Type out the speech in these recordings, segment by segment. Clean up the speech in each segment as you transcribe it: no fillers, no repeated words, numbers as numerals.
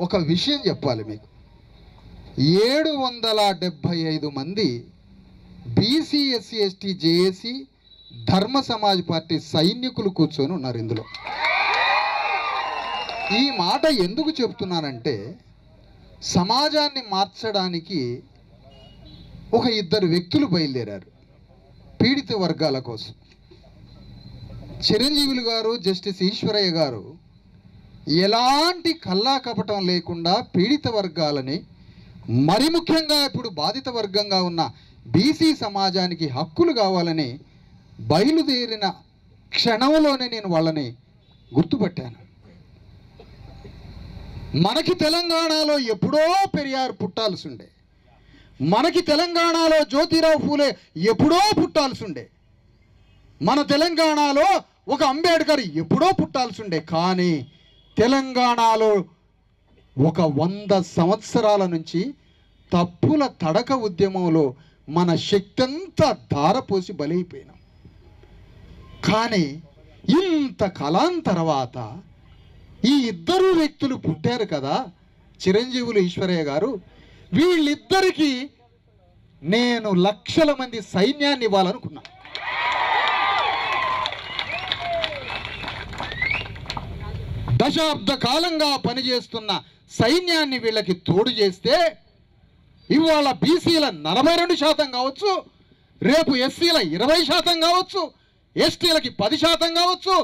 ఒక విషయం చెప్పాలి మీకు. 775 మంది బీసీ ఎస్సీ ఎస్టీ జేఏసీ ధర్మ సమాజ్ పార్టీ సైనికులు కూర్చొని ఉన్నారు ఇందులో. ఈ మాట ఎందుకు చెప్తున్నానంటే, సమాజాన్ని మార్చడానికి ఒక ఇద్దరు వ్యక్తులు బయలుదేరారు పీడిత వర్గాల కోసం. చిరంజీవులు గారు, జస్టిస్ ఈశ్వరయ్య గారు ఎలాంటి కల్లా కపటం లేకుండా పీడిత వర్గాలని, మరి ముఖ్యంగా ఇప్పుడు బాధిత వర్గంగా ఉన్న బీసీ సమాజానికి హక్కులు కావాలని బయలుదేరిన క్షణంలోనే నేను వాళ్ళని గుర్తుపట్టాను. మనకి తెలంగాణలో ఎప్పుడో పెరియార్ పుట్టాల్సి ఉండే, మనకి తెలంగాణలో జ్యోతిరావు ఫూలే ఎప్పుడో పుట్టాల్సి ఉండే, మన తెలంగాణలో ఒక అంబేద్కర్ ఎప్పుడో పుట్టాల్సి ఉండే. కానీ తెలంగాణలో ఒక 100 సంవత్సరాల నుంచి తప్పుల తడక ఉద్యమంలో మన శక్తి అంతా ధారపోసి బలైపోయినాం. కానీ ఇంత కాలం తర్వాత ఈ ఇద్దరు వ్యక్తులు పుట్టారు కదా, చిరంజీవులు, ఈశ్వరయ్య గారు. వీళ్ళిద్దరికీ నేను లక్షల మంది సైన్యాన్ని ఇవ్వాలనుకున్నా. దశాబ్ద కాలంగా పనిచేస్తున్న సైన్యాన్ని వీళ్ళకి తోడు చేస్తే ఇవాళ బీసీల 42% కావచ్చు, రేపు ఎస్సీల 20% కావచ్చు, ఎస్టీలకి 10% కావచ్చు,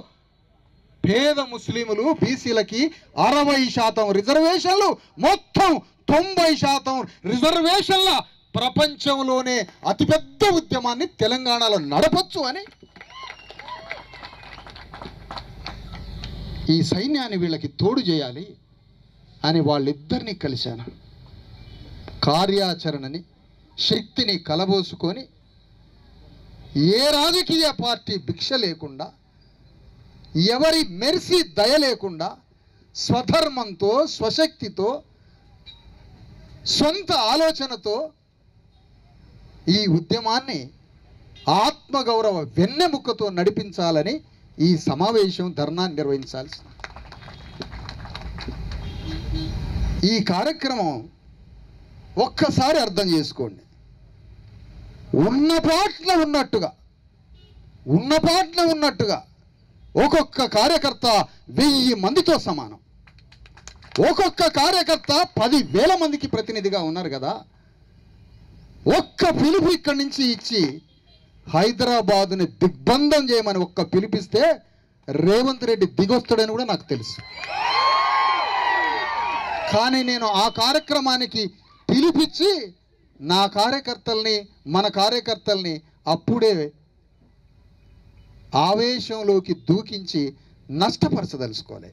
పేద ముస్లింలు బీసీలకి 60% రిజర్వేషన్లు, మొత్తం 90% రిజర్వేషన్ల ప్రపంచంలోనే అతిపెద్ద ఉద్యమాన్ని తెలంగాణలో నడపచ్చు అని ఈ సైన్యాన్ని వీళ్ళకి తోడు చేయాలి అని వాళ్ళిద్దరినీ కలిశాను. కార్యాచరణని, శక్తిని కలబోసుకొని ఏ రాజకీయ పార్టీ భిక్ష లేకుండా, ఎవరి మెర్సీ దయ లేకుండా, స్వధర్మంతో, స్వశక్తితో, సొంత ఆలోచనతో ఈ ఉద్యమాన్ని ఆత్మగౌరవ వెన్నెముకతో నడిపించాలని ఈ సమావేశం, ధర్నా నిర్వహించాల్సి. ఈ కార్యక్రమం ఒక్కసారి అర్థం చేసుకోండి. ఉన్న పాటలో ఉన్నట్టుగా ఒక్కొక్క కార్యకర్త 1000 మందితో సమానం. ఒక్కొక్క కార్యకర్త 10,000 మందికి ప్రతినిధిగా ఉన్నారు కదా. ఒక్క పిలుపు ఇక్కడి నుంచి ఇచ్చి హైదరాబాదుని దిగ్బంధం చేయమని ఒక్క పిలిపిస్తే రేవంత్ రెడ్డి దిగొస్తాడని కూడా నాకు తెలుసు. కానీ నేను ఆ కార్యక్రమానికి పిలిపించి నా కార్యకర్తల్ని, మన కార్యకర్తల్ని అప్పుడే ఆవేశంలోకి దూకించి నష్టపరచదలుచుకోలే.